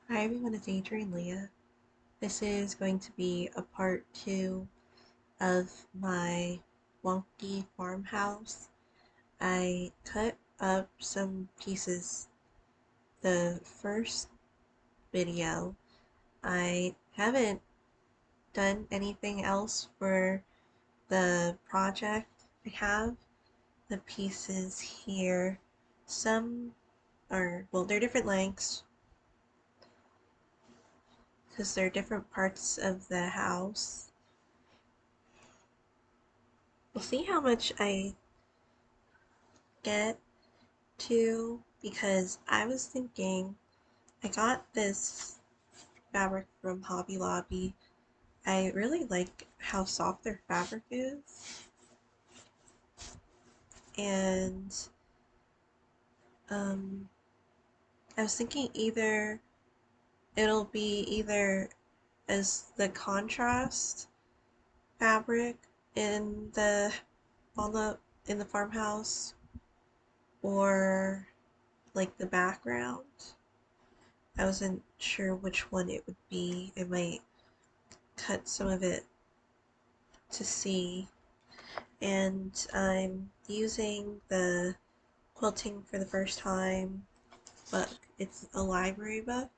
Hi everyone, it's Adrian Leah. This is going to be a part two of my Wonky farmhouse. I cut up some pieces the first video. I haven't done anything else for the project. I have the pieces here. Some are, well, they're different lengths because they're different parts of the house. We'll see how much I get to because I was thinking I got this fabric from Hobby Lobby. I really like how soft their fabric is, and um, I was thinking it'll be either as the contrast fabric in the on the in the farmhouse or like the background. I wasn't sure which one it would be. I might cut some of it to see, and I'm using the quilting for the first time book. It's a library book.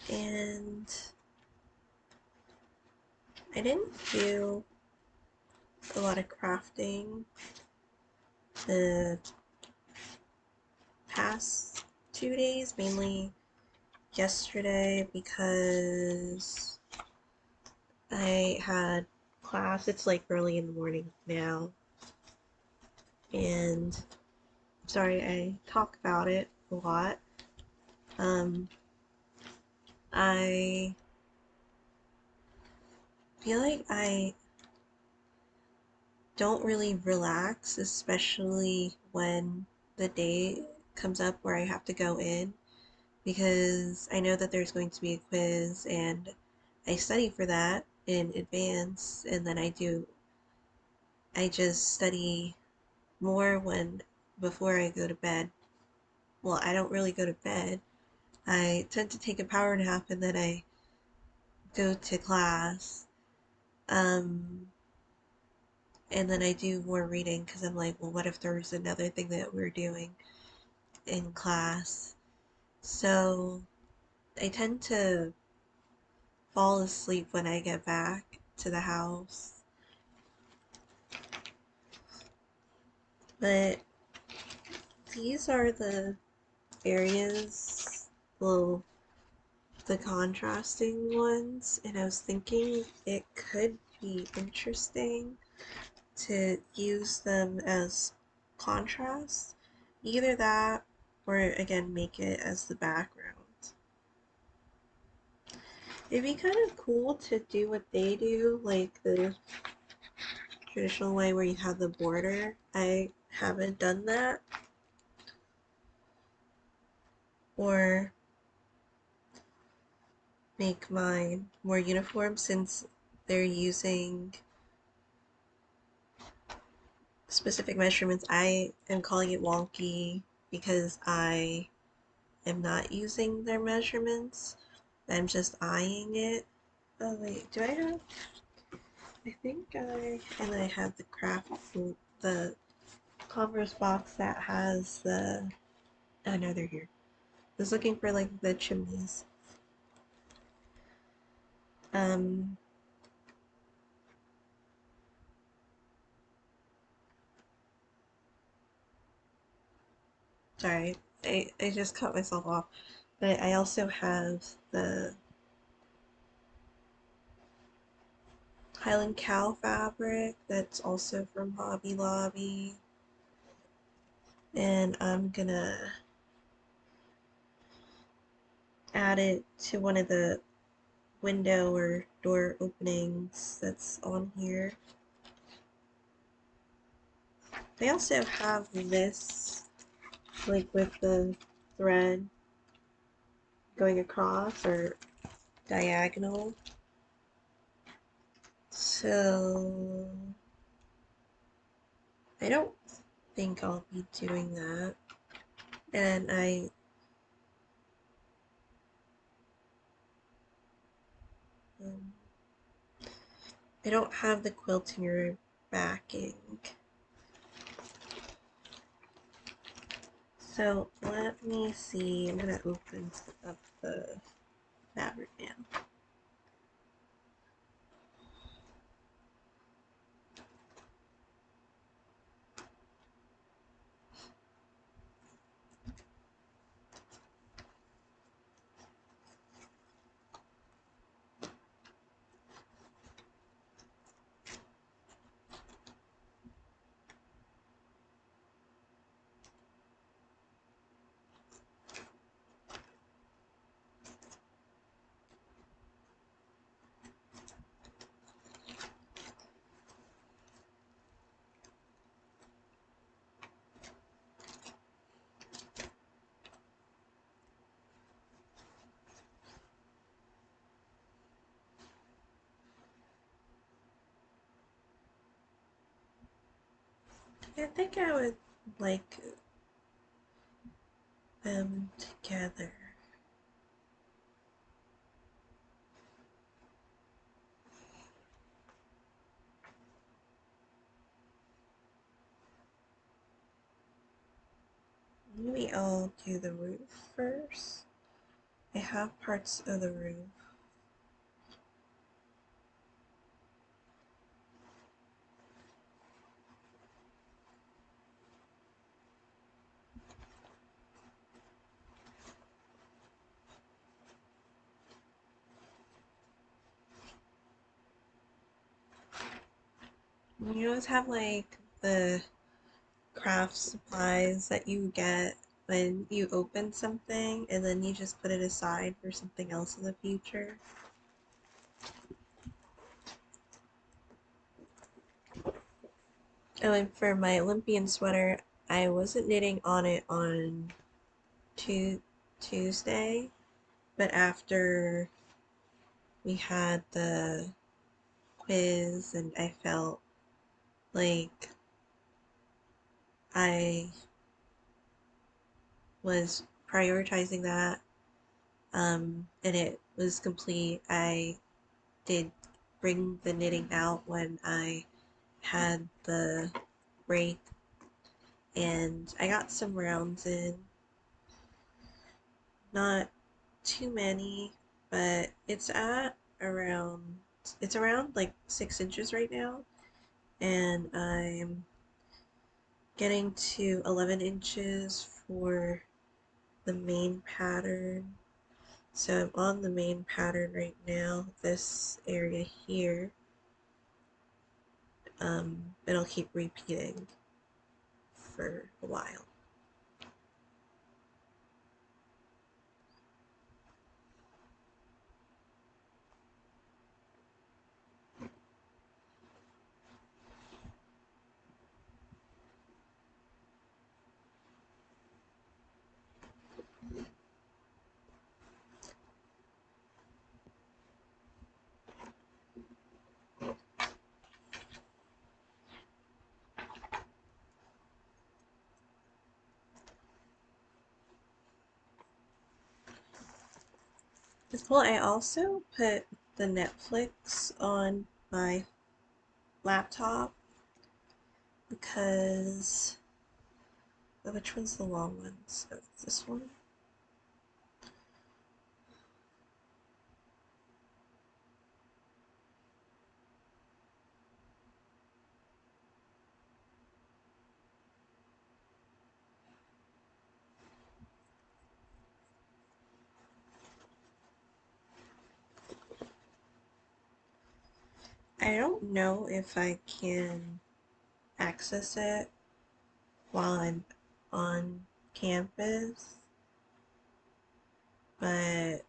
And I didn't do a lot of crafting the past 2 days, mainly yesterday because I had class. It's like early in the morning now, and sorry I talk about it a lot. Um, I feel like I don't really relax, especially when the day comes up where I have to go in, because I know that there's going to be a quiz and I study for that in advance, and then I just study more when before I go to bed. Well, I don't really go to bed. I tend to take a power nap and then I go to class. Um, and then I do more reading because I'm like, well, what if there's another thing that we're doing in class? So I tend to fall asleep when I get back to the house. But these are the areas, well, the contrasting ones, and I was thinking it could be interesting to use them as contrast. Either that or again make it as the background. It'd be kind of cool to do what they do, like the traditional way where you have the border. I haven't done that. Or make mine more uniform since they're using specific measurements. I am calling it wonky because I am not using their measurements. I'm just eyeing it. Oh wait, do I have? I think and I have the craft food, the Converse box that has the, oh no, they're here. I was looking for like the chimneys. Um, sorry, I just cut myself off. But I also have the Highland Cow fabric that's also from Hobby Lobby. And I'm gonna add it to one of the window or door openings that's on here. They also have this, like with the thread going across or diagonal. So I don't think I'll be doing that. And um, I don't have the quilting backing. So let me see. I'm gonna open up the fabric now. I think I would like them together. Maybe I'll do the roof first. I have parts of the roof. You always have like the craft supplies that you get when you open something and then you just put it aside for something else in the future. Oh, and for my Olympian sweater, I wasn't knitting on it on Tuesday, but after we had the quiz and I felt like I was prioritizing that, and it was complete. I did bring the knitting out when I had the break, and I got some rounds in. Not too many, but it's around like 6 inches right now, and I'm getting to 11 inches for the main pattern. So I'm on the main pattern right now, this area here. It'll keep repeating for a while. Well, I also put the Netflix on my laptop because which one's the long one? So this one. I don't know if I can access it while I'm on campus, but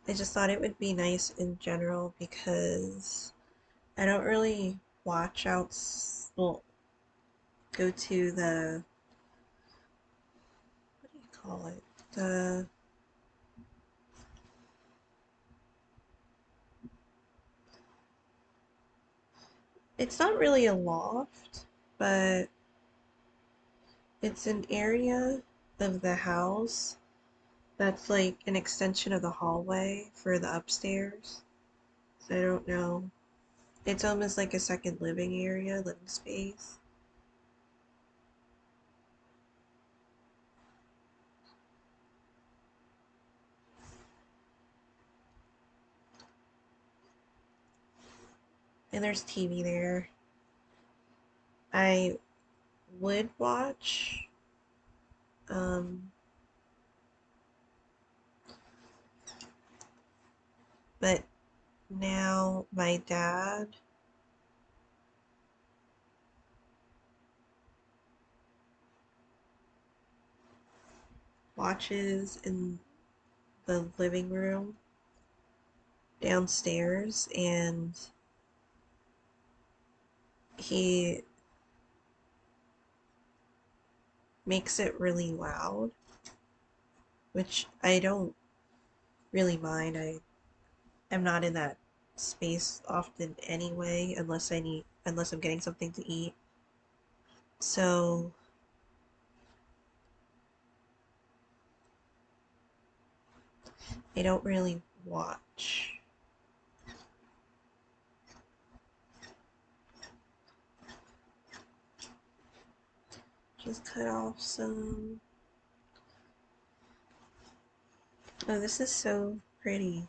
I just thought it would be nice in general because I don't really watch outs. Well, go to the, what do you call it? The It's not really a loft, but it's an area of the house that's like an extension of the hallway for the upstairs. So I don't know. It's almost like a second living area, living space. And there's TV there. I would watch, um, but now my dad watches in the living room downstairs, and he makes it really loud, which I don't really mind. I'm not in that space often anyway, unless I'm getting something to eat. So I don't really watch. Just cut off some. Oh, this is so pretty.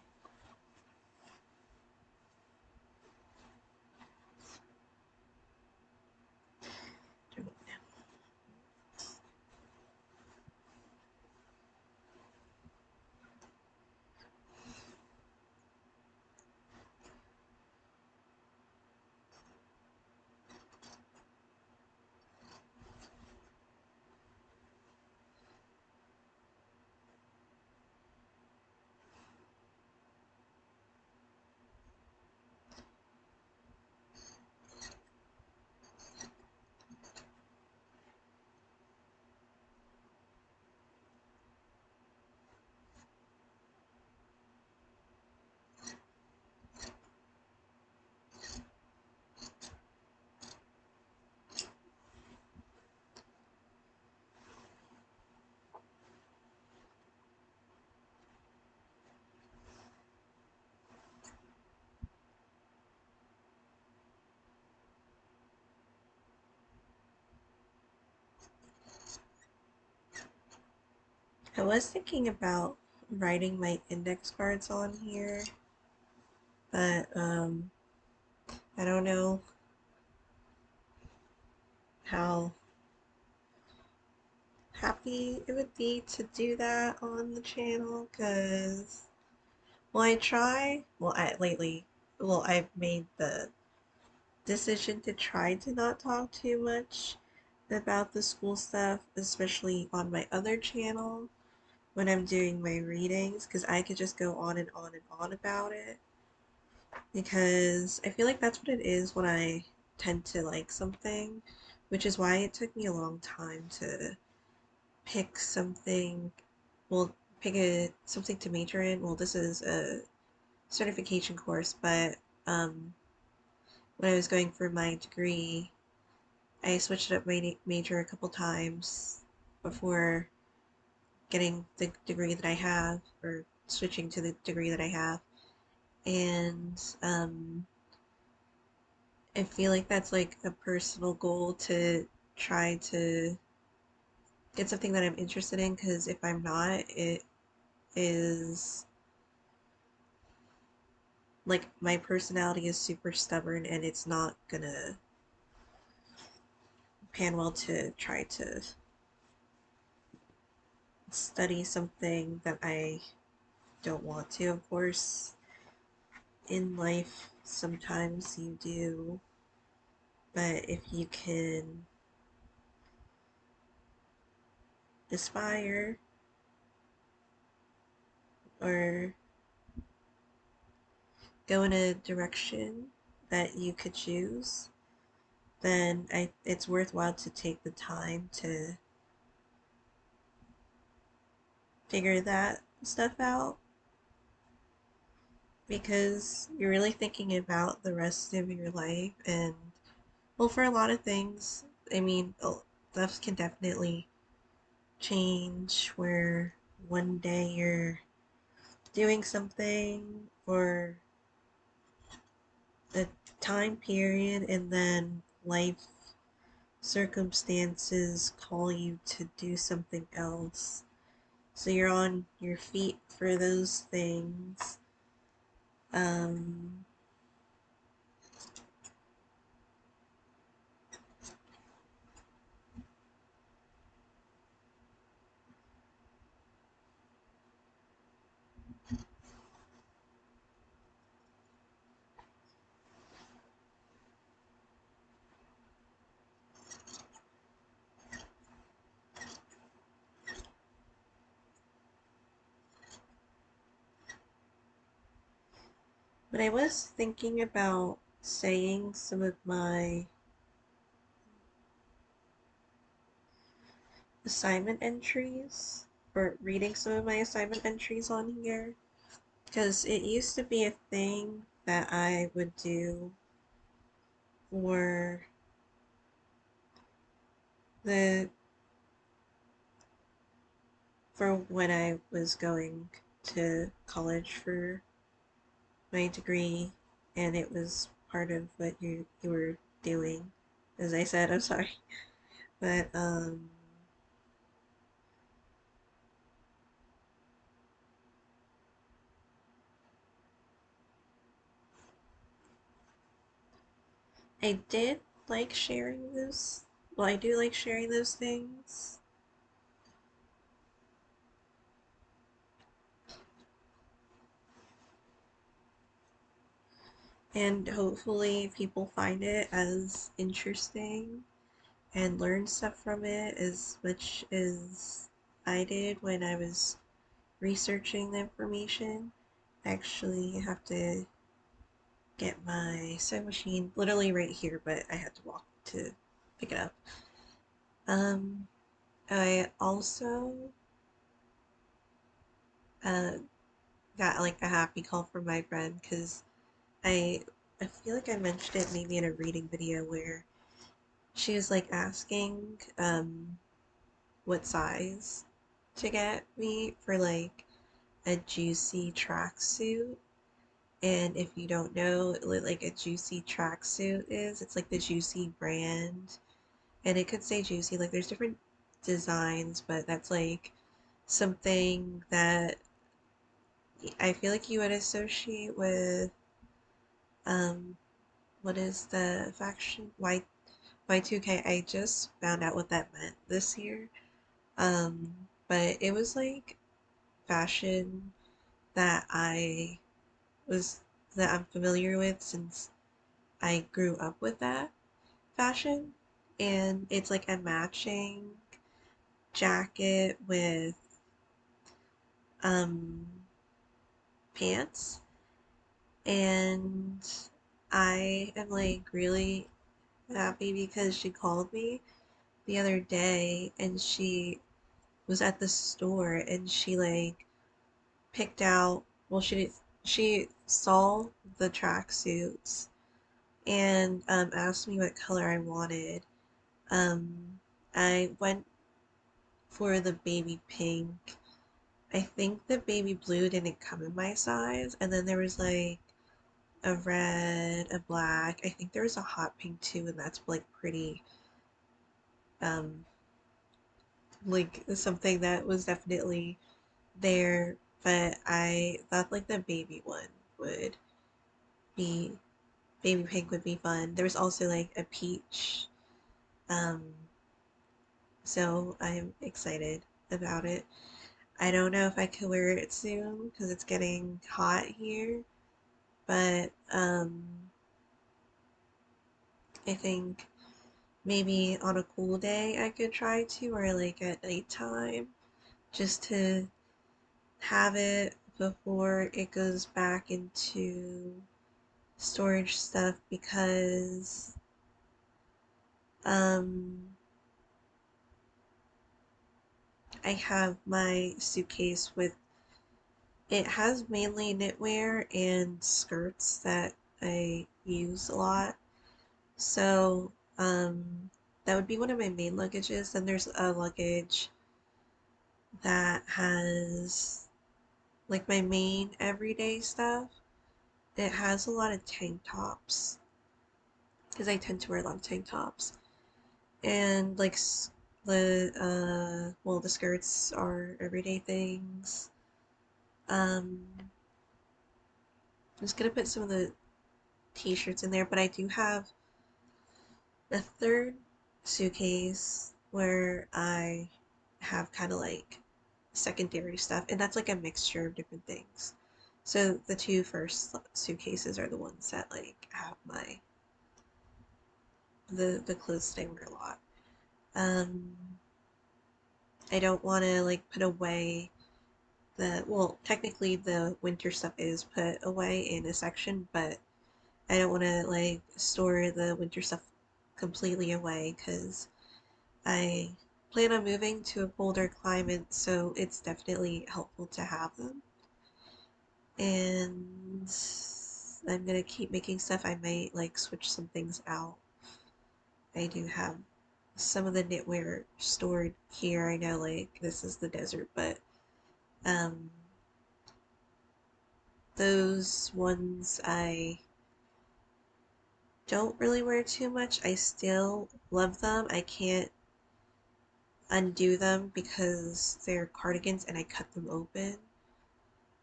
I was thinking about writing my index cards on here, but I don't know how happy it would be to do that on the channel, because well, I try. Well, I've made the decision to try to not talk too much about the school stuff, especially on my other channel when I'm doing my readings, because I could just go on and on and on about it. Because I feel like that's what it is when I tend to like something, which is why it took me a long time to pick something, well, pick something to major in. Well, this is a certification course, but when I was going for my degree, I switched up my major a couple times before getting the degree that I have, or switching to the degree that I have. And I feel like that's like a personal goal to try to get something that I'm interested in, because if I'm not, it is like my personality is super stubborn, and it's not gonna pan well to try to study something that I don't want to. Of course, in life, sometimes you do, but if you can aspire or go in a direction that you could choose, then it's worthwhile to take the time to figure that stuff out because you're really thinking about the rest of your life. And well, for a lot of things, I mean, stuff can definitely change where one day you're doing something for a time period and then life circumstances call you to do something else. So you're on your feet for those things. Um, but I was thinking about saying some of my assignment entries or reading some of my assignment entries on here because it used to be a thing that I would do for the for when I was going to college for my degree, and it was part of what you were doing. As I said, I'm sorry, but I did like sharing those. Well, I do like sharing those things. And hopefully people find it as interesting and learn stuff from it as much as I did when I was researching the information. I actually have to get my sewing machine literally right here, but I had to walk to pick it up. Um, I also uh, got like a happy call from my friend because I I feel like I mentioned it maybe in a reading video where she was like asking what size to get me for like a juicy tracksuit. And if you don't know what like a juicy tracksuit is, it's like the Juicy brand. And it could say juicy, like there's different designs, but that's like something that I feel like you would associate with um what is the faction Y2K. I just found out what that meant this year. But it was like fashion that I was that I'm familiar with since I grew up with that fashion. And it's like a matching jacket with um pants. And I am like really happy because she called me the other day and she was at the store and she like picked out well she saw the tracksuits and asked me what color I wanted. I went for the baby pink. I think the baby blue didn't come in my size, and then there was like a red, a black. I think there was a hot pink too, and that's like pretty um like something that was definitely there, but I thought like the baby one would be baby pink would be fun. There was also like a peach. Um so I'm excited about it. I don't know if I can wear it soon because it's getting hot here, but I think maybe on a cool day I could try to, or like at nighttime, just to have it before it goes back into storage stuff because Um, I have my suitcase with it has mainly knitwear and skirts that I use a lot. So, that would be one of my main luggages. Then there's a luggage that has like my main everyday stuff. It has a lot of tank tops because I tend to wear a lot of tank tops. And like the skirts are everyday things. I'm just gonna put some of the t-shirts in there, but I do have a third suitcase where I have kind of like secondary stuff, and that's like a mixture of different things. So the two first suitcases are the ones that like have my the clothes that I wear a lot. Um, I don't want to like put away technically the winter stuff is put away in a section, but I don't want to like store the winter stuff completely away because I plan on moving to a colder climate, so it's definitely helpful to have them. And I'm gonna keep making stuff. I might like switch some things out. I do have some of the knitwear stored here. I know like this is the desert, but um those ones I don't really wear too much. I still love them. I can't undo them because they're cardigans and I cut them open.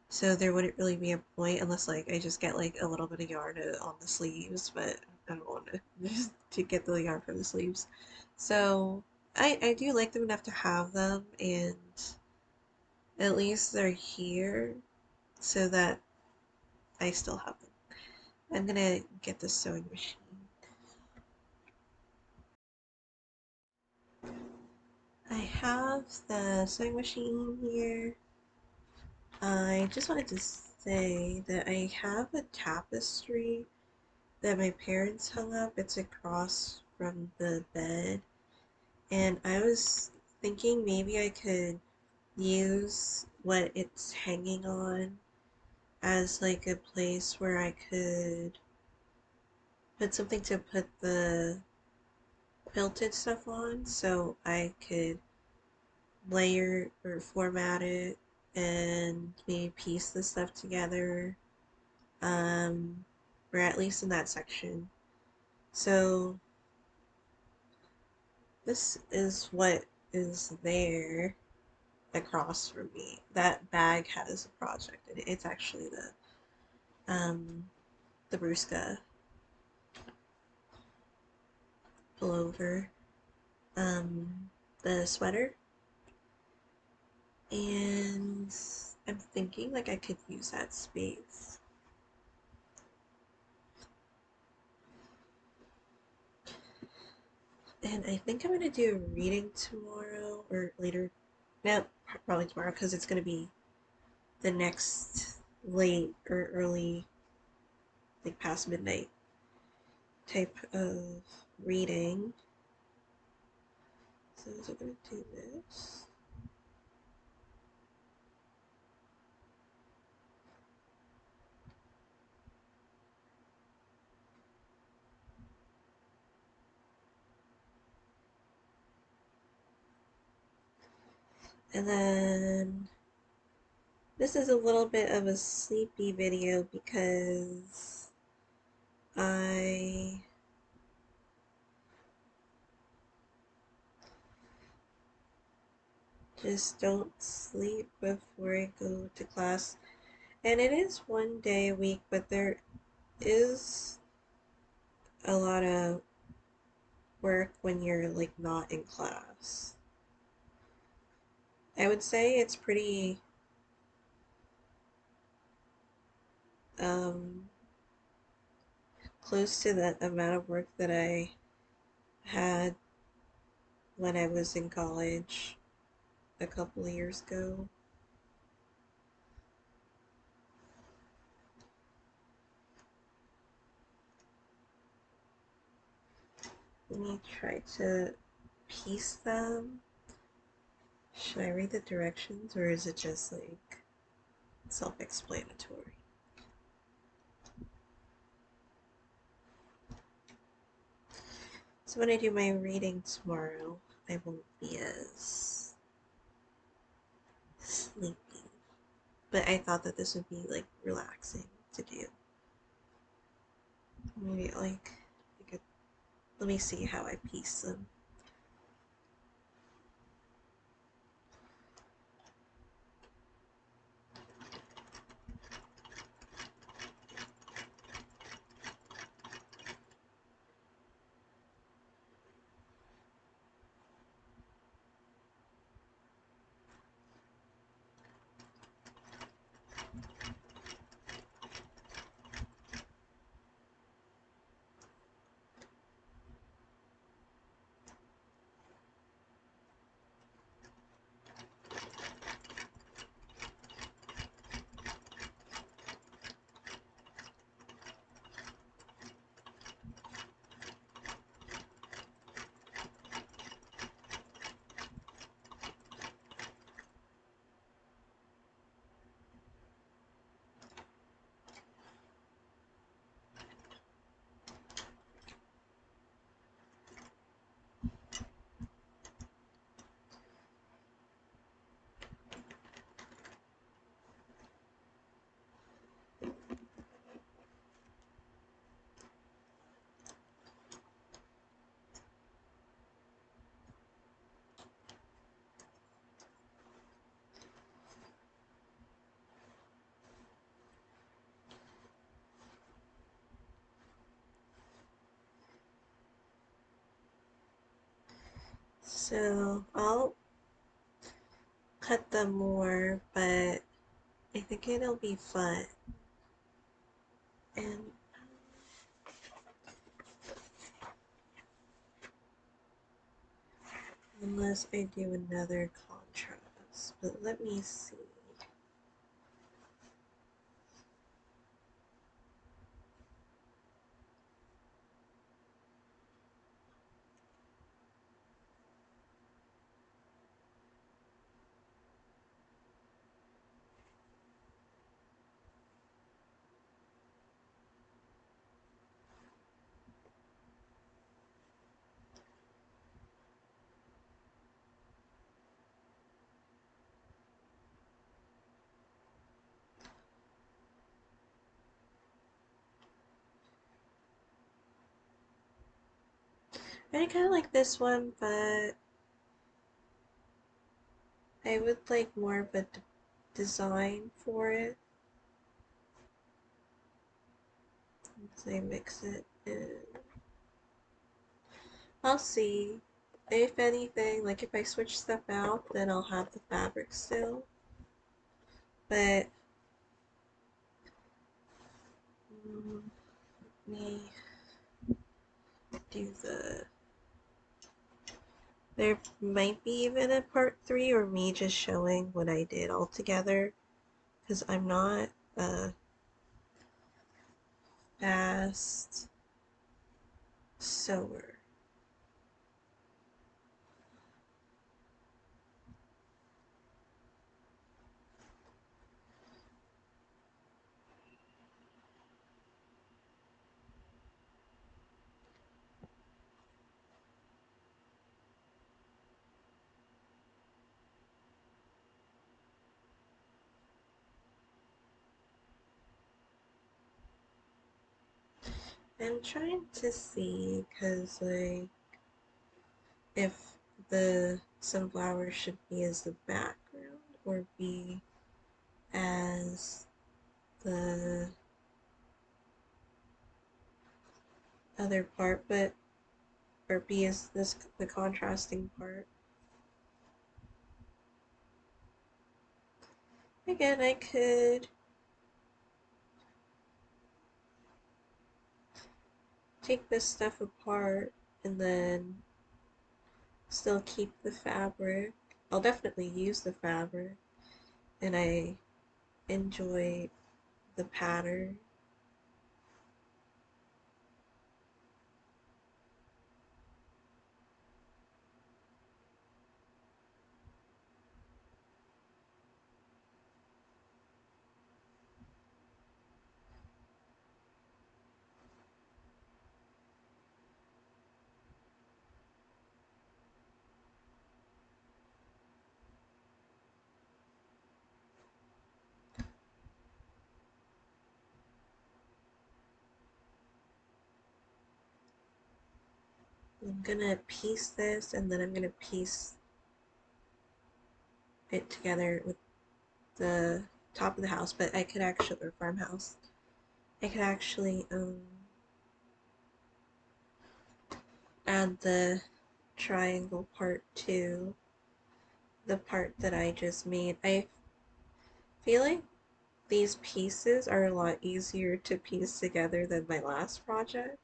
So there wouldn't really be a point unless like I just get like a little bit of yarn on the sleeves, but I don't want to just to get the yarn from the sleeves. So I do like them enough to have them, and at least they're here so that I still have them. I'm gonna get the sewing machine. I have the sewing machine here. I just wanted to say that I have a tapestry that my parents hung up. It's across from the bed. And I was thinking maybe I could use what it's hanging on as like a place where I could put something to put the quilted stuff on so I could layer or format it and maybe piece the stuff together. Um, or at least in that section. So this is what is there across from me. That bag has a project in it. It's actually the Bruska pullover, the sweater, and I'm thinking like I could use that space. And I think I'm gonna do a reading tomorrow or later. No, probably tomorrow because it's gonna be the next late or early, like past midnight type of reading. So I'm gonna do this. And then this is a little bit of a sleepy video because I just don't sleep before I go to class. And it is one day a week, but there is a lot of work when you're like not in class. I would say it's pretty um, close to the amount of work that I had when I was in college a couple of years ago. Let me try to piece them. Should I read the directions or is it just like self-explanatory? So when I do my reading tomorrow, I won't be as sleepy. But I thought that this would be like relaxing to do. Maybe like I could, let me see how I piece them. So I'll cut them more, but I think it'll be fun. And unless I do another contrast, but let me see. I kind of like this one, but I would like more of a design for it. So I mix it in. I'll see. If anything, like if I switch stuff out, then I'll have the fabric still. But let me do the. There might be even a part 3 or me just showing what I did all together because I'm not a fast sewer. I'm trying to see because like if the sunflower should be as the background or be as the other part, but or be as this the contrasting part. Again, I could take this stuff apart and then still keep the fabric. I'll definitely use the fabric, and I enjoy the pattern. I'm gonna piece this and then I'm gonna piece it together with the top of the house, but I could actually, or farmhouse, I could actually add the triangle part to the part that I just made. I feel like these pieces are a lot easier to piece together than my last project.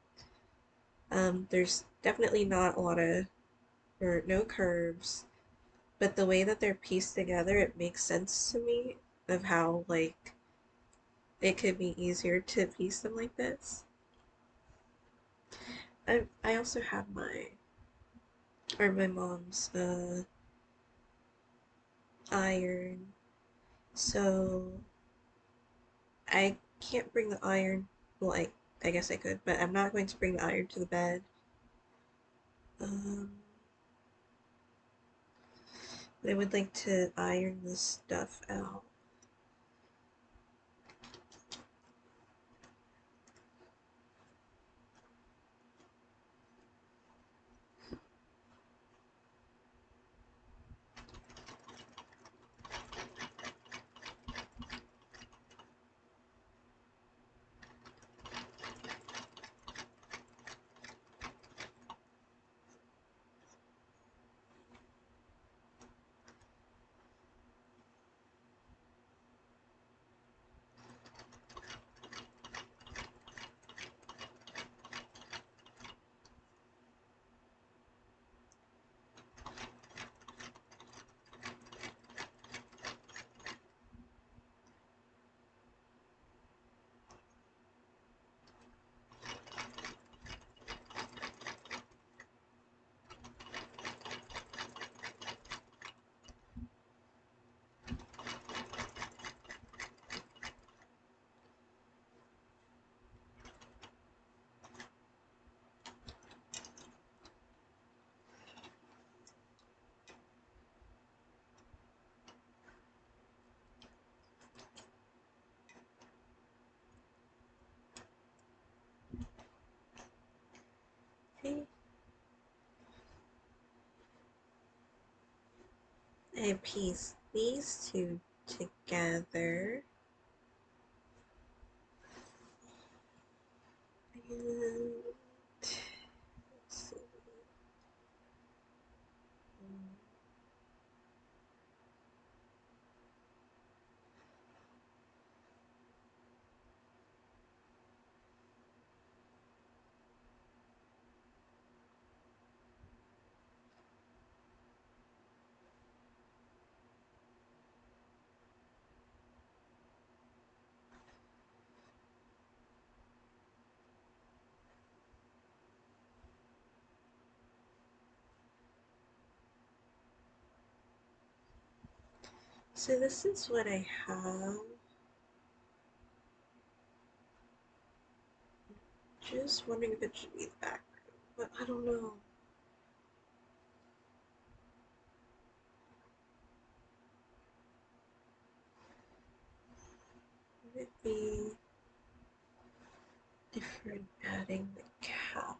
There's definitely not a lot of, or no curves, but the way that they're pieced together, it makes sense to me of how, like, it could be easier to piece them like this. I also have my mom's iron, so I can't bring the iron. Well, I guess I could, but I'm not going to bring the iron to the bed. Um, but I would like to iron this stuff out. Okay, I piece these two together. And let's see. So this is what I have. Just wondering if it should be the background, but I don't know. Would it be different adding the cow?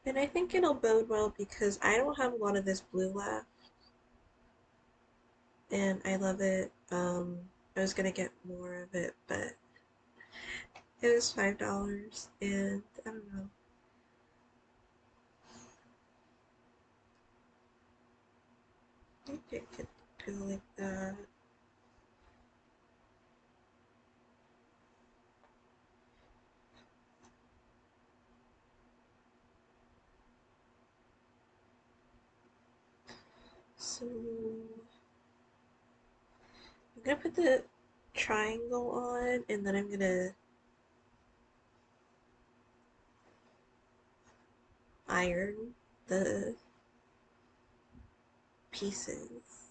And I think it'll bode well because I don't have a lot of this blue left, and I love it. I was gonna get more of it, but it was $5, and I don't know. I think it could go like that. So I'm gonna put the triangle on, and then I'm gonna iron the pieces.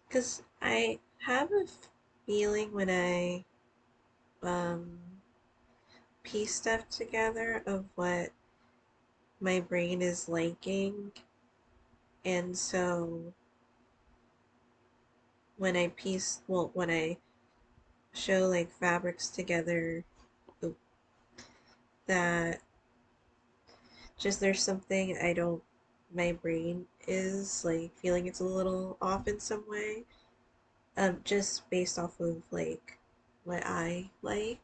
Because I have a feeling when I um, piece stuff together of what my brain is liking. And so when I show like fabrics together, that just there's something I don't, my brain is like feeling it's a little off in some way, just based off of like what I like,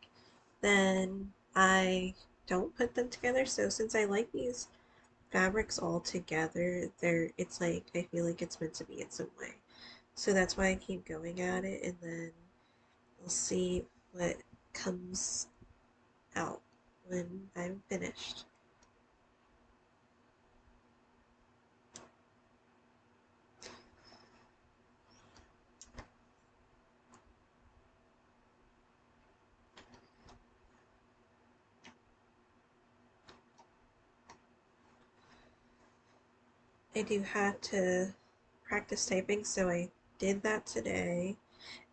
then I don't put them together. So since I like these fabrics all together, it's like I feel like it's meant to be in some way. So that's why I keep going at it, and then we'll see what comes out when I'm finished. I do have to practice typing, so I did that today.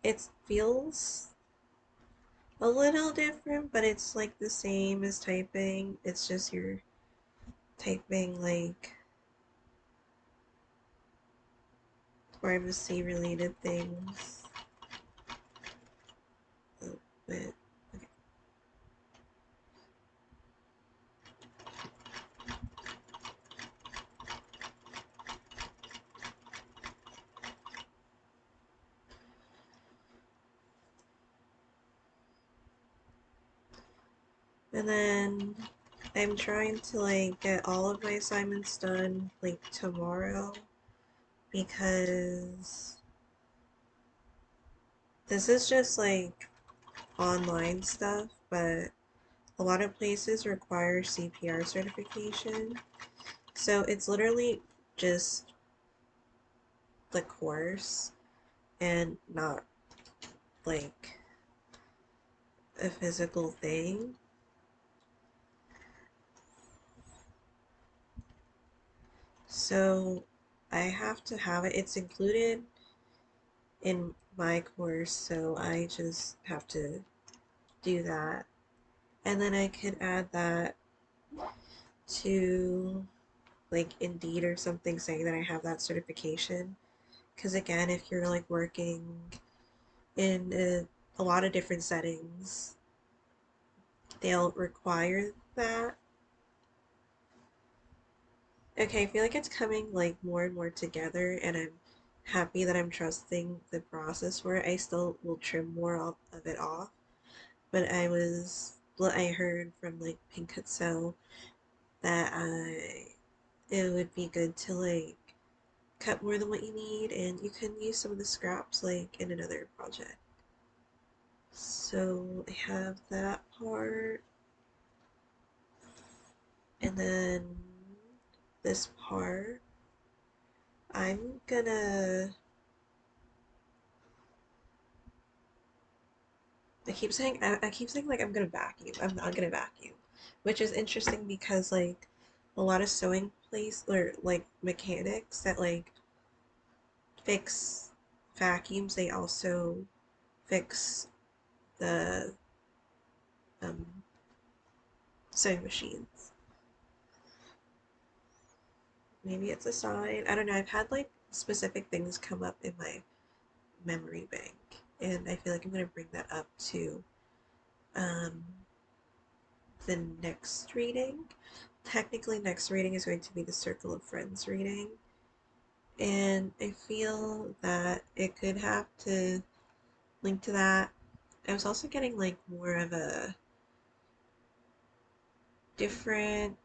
It feels a little different, but it's like the same as typing. It's just you're typing like pharmacy related things. Oh, but okay. And then I'm trying to like get all of my assignments done like tomorrow because this is just like online stuff, but a lot of places require CPR certification. So it's literally just the course and not like a physical thing. So I have to have it. It's included in my course, so I just have to do that. And then I could add that to like Indeed or something saying that I have that certification. Because again, if you're like working in a lot of different settings, they'll require that. Okay, I feel like it's coming like more and more together, and I'm happy that I'm trusting the process for it. I still will trim more of it off, but I heard from like Pink So that it would be good to like cut more than what you need, and you can use some of the scraps like in another project. So I have that part, and then this part, I'm gonna I keep saying like I'm gonna vacuum. I'm not gonna vacuum, which is interesting because like a lot of sewing place or like mechanics that like fix vacuums, they also fix the um, sewing machines. Maybe it's a sign. I don't know. I've had like specific things come up in my memory bank, and I feel like I'm gonna bring that up to um, the next reading. Technically, next reading is going to be the Circle of Friends reading, and I feel that it could have to link to that. I was also getting like more of a different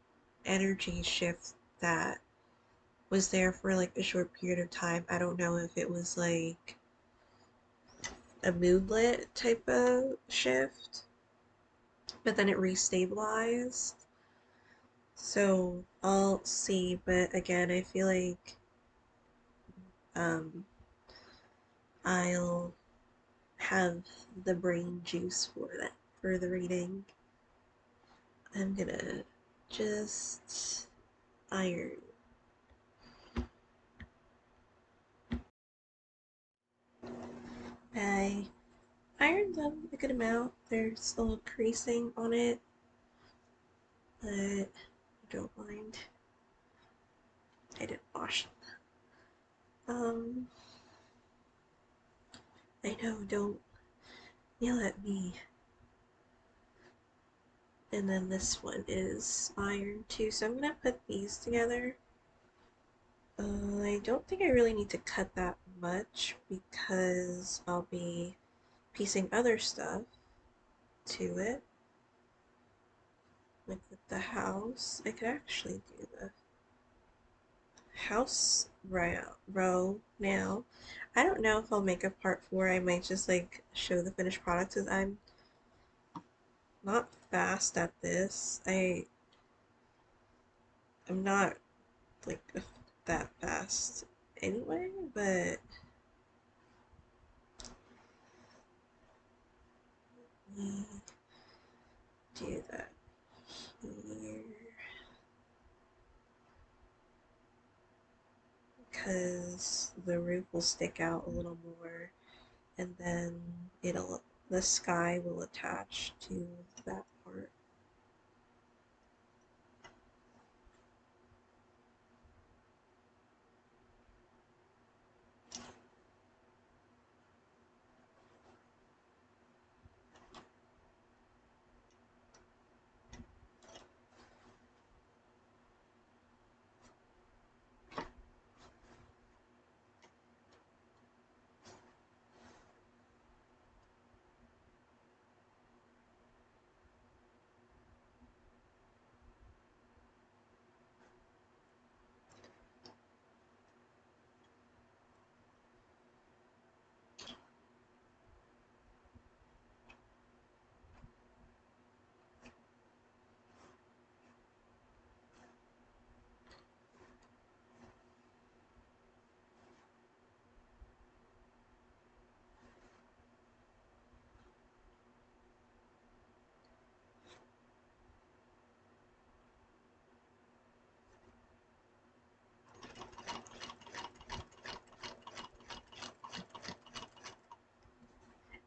energy shift that was there for like a short period of time. I don't know if it was like a moonlit type of shift, but then it restabilized. So I'll see, but again, I feel like um, I'll have the brain juice for that for the reading. I'm gonna just iron. I ironed them a good amount. There's a little creasing on it, but I don't mind. I didn't wash them. I know, don't yell at me. And then this one is iron too, so I'm gonna put these together. I don't think I really need to cut that much because I'll be piecing other stuff to it. Like with the house, I could actually do the house row now. I don't know if I'll make a part 4. I might just like show the finished product because I'm not fast at this. I'm not like that fast anyway, but we do that here because the roof will stick out a little more, and then the sky will attach to that part.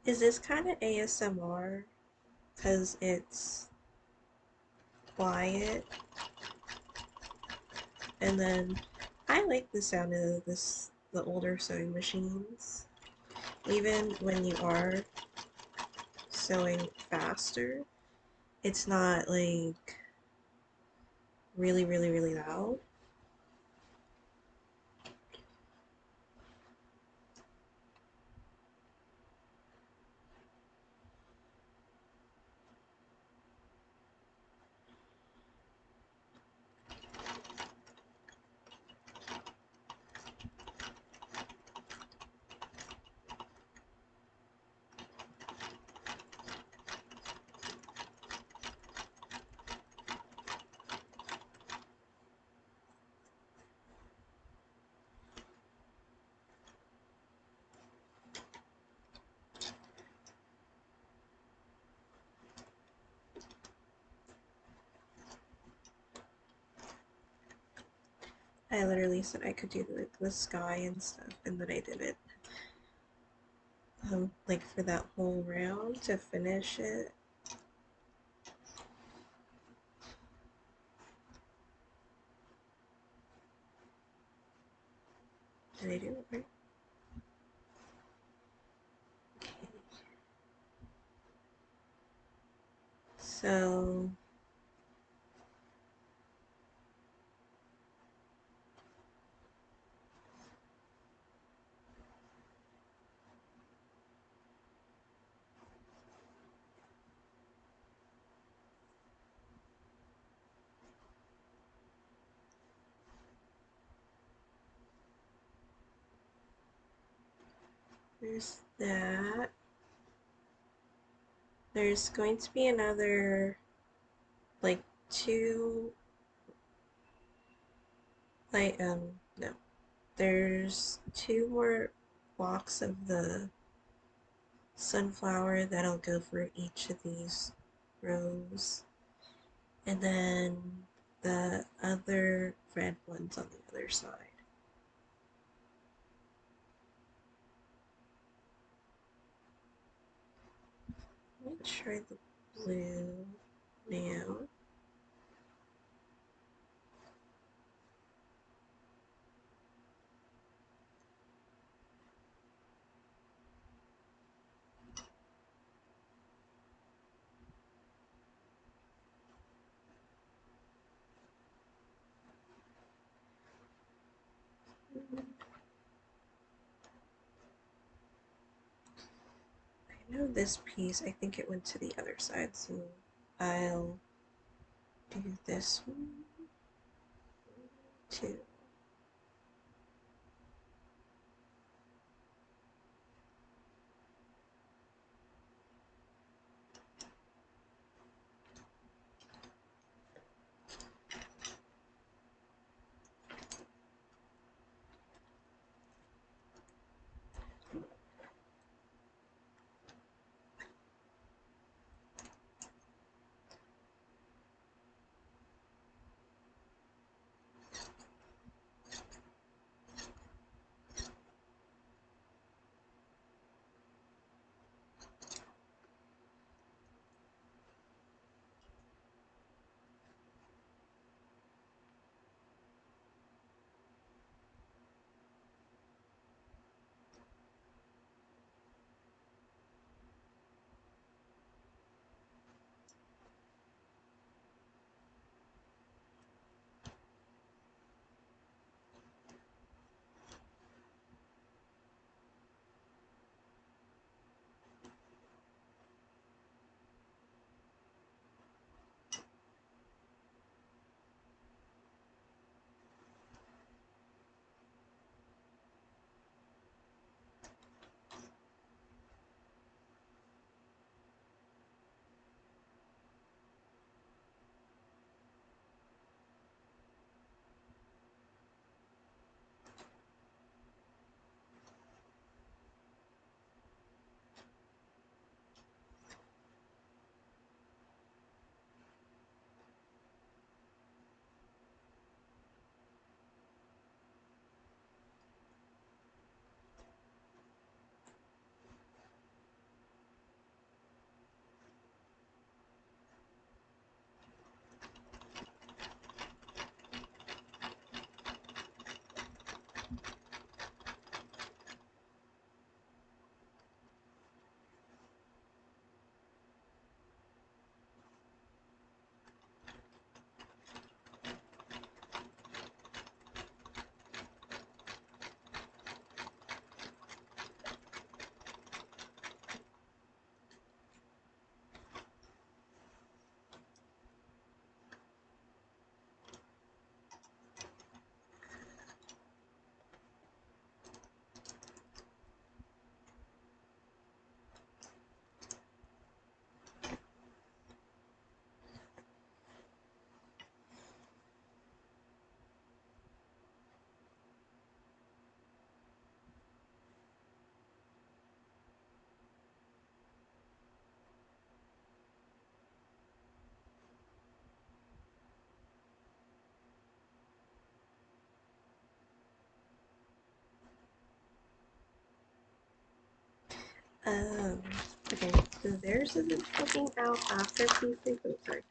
Is this kind of ASMR because it's quiet? And then I like the sound of the older sewing machines. Even when you are sewing faster, it's not like really, really, really loud. I literally said I could do the sky and stuff, and then I did it. Like for that whole round to finish it. Did I do it right? Okay. So there's that. There's going to be another, like, two, no. There's two more blocks of the sunflower that'll go for each of these rows. And then the other red ones on the other side. Let me try the blue now. I know this piece, I think it went to the other side, so I'll do this one too. Um, okay, so theirs isn't poking out after piecing, oh, sorry,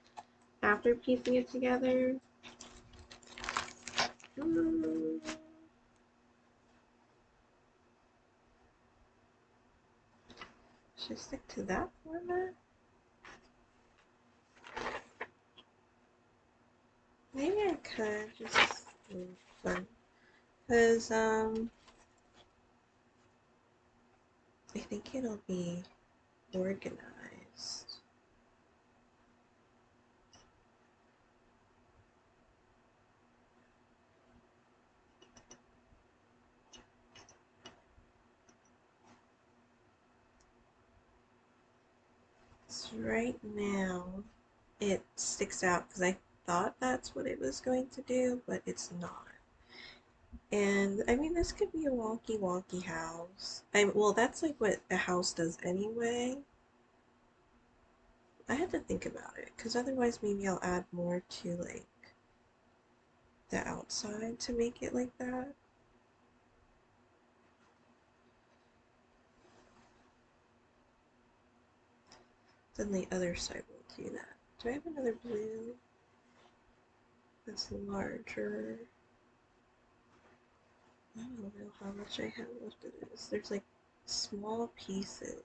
after piecing it together. Mm, should I stick to that format? Maybe I could just move fun. Because, I think it'll be organized. Let's right now it sticks out because I thought that's what it was going to do, but it's not. And I mean, this could be a wonky, wonky house. Well, that's like what a house does anyway. I had to think about it because otherwise, maybe I'll add more to like the outside to make it like that. Then the other side will do that. Do I have another blue that's larger? I don't know how much I have left of this. There's like small pieces.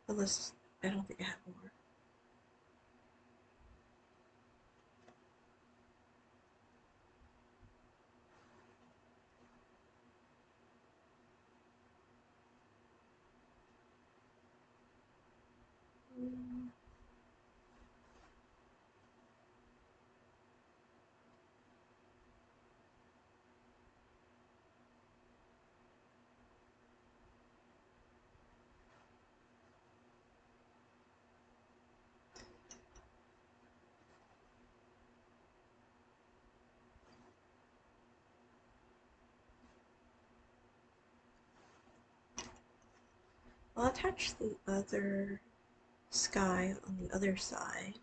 Unless I don't think I have more. Mm. I'll attach the other sky on the other side.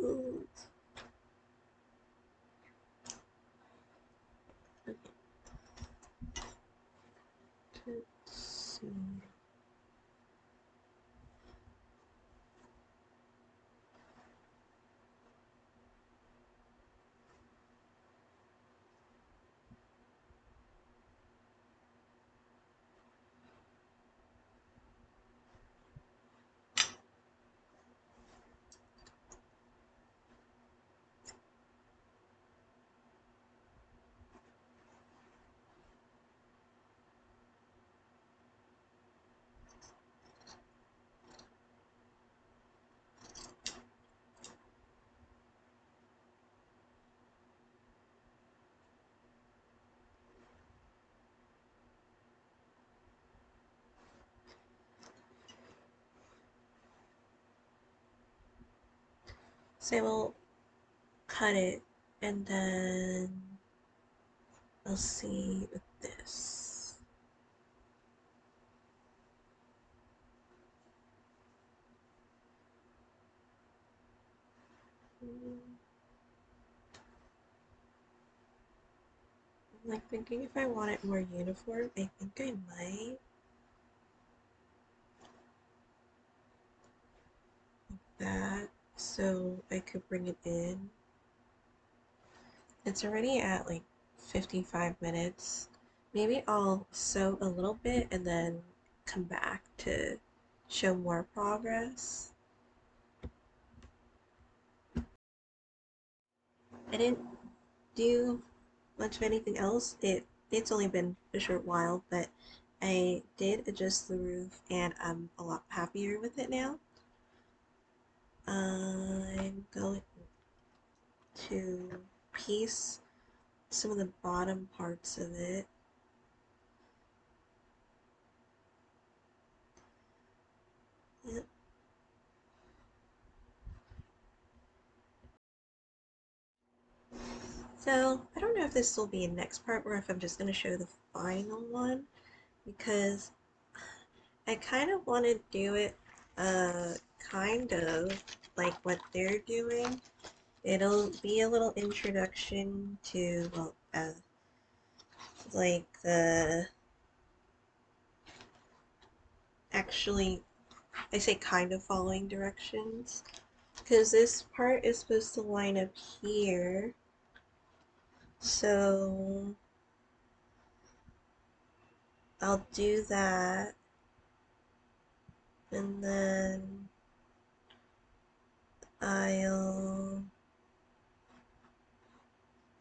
Ooh. Okay, let's see. So we'll cut it and then I'll see with this. I'm like thinking if I want it more uniform, I think I might. That so I could bring it in. It's already at like 55 minutes. Maybe I'll sew a little bit and then come back to show more progress. I didn't do much of anything else. It's only been a short while, but I did adjust the roof and I'm a lot happier with it now. I'm going to piece some of the bottom parts of it. Yep. So I don't know if this will be a next part or if I'm just going to show the final one because I kind of want to do it kind of like what they're doing. It'll be a little introduction to, well, like the actually, I say kind of following directions because this part is supposed to line up here. So I'll do that and then I'll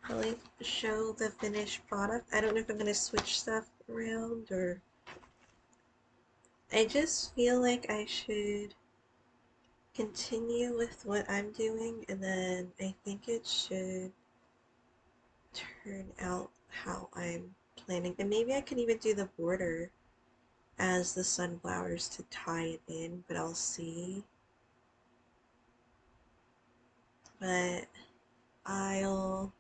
probably show the finished product. I don't know if I'm going to switch stuff around or I just feel like I should continue with what I'm doing and then I think it should turn out how I'm planning. And maybe I can even do the border as the sunflowers to tie it in, but I'll see. But I'll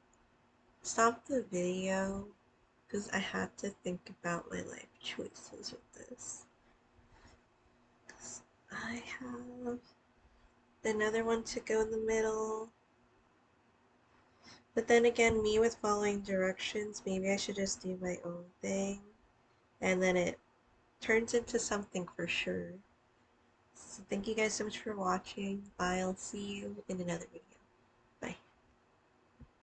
stop the video because I had to think about my life choices with this. I have another one to go in the middle. But then again, me with following directions, maybe I should just do my own thing. And then it turns into something for sure. So thank you guys so much for watching. I'll see you in another video.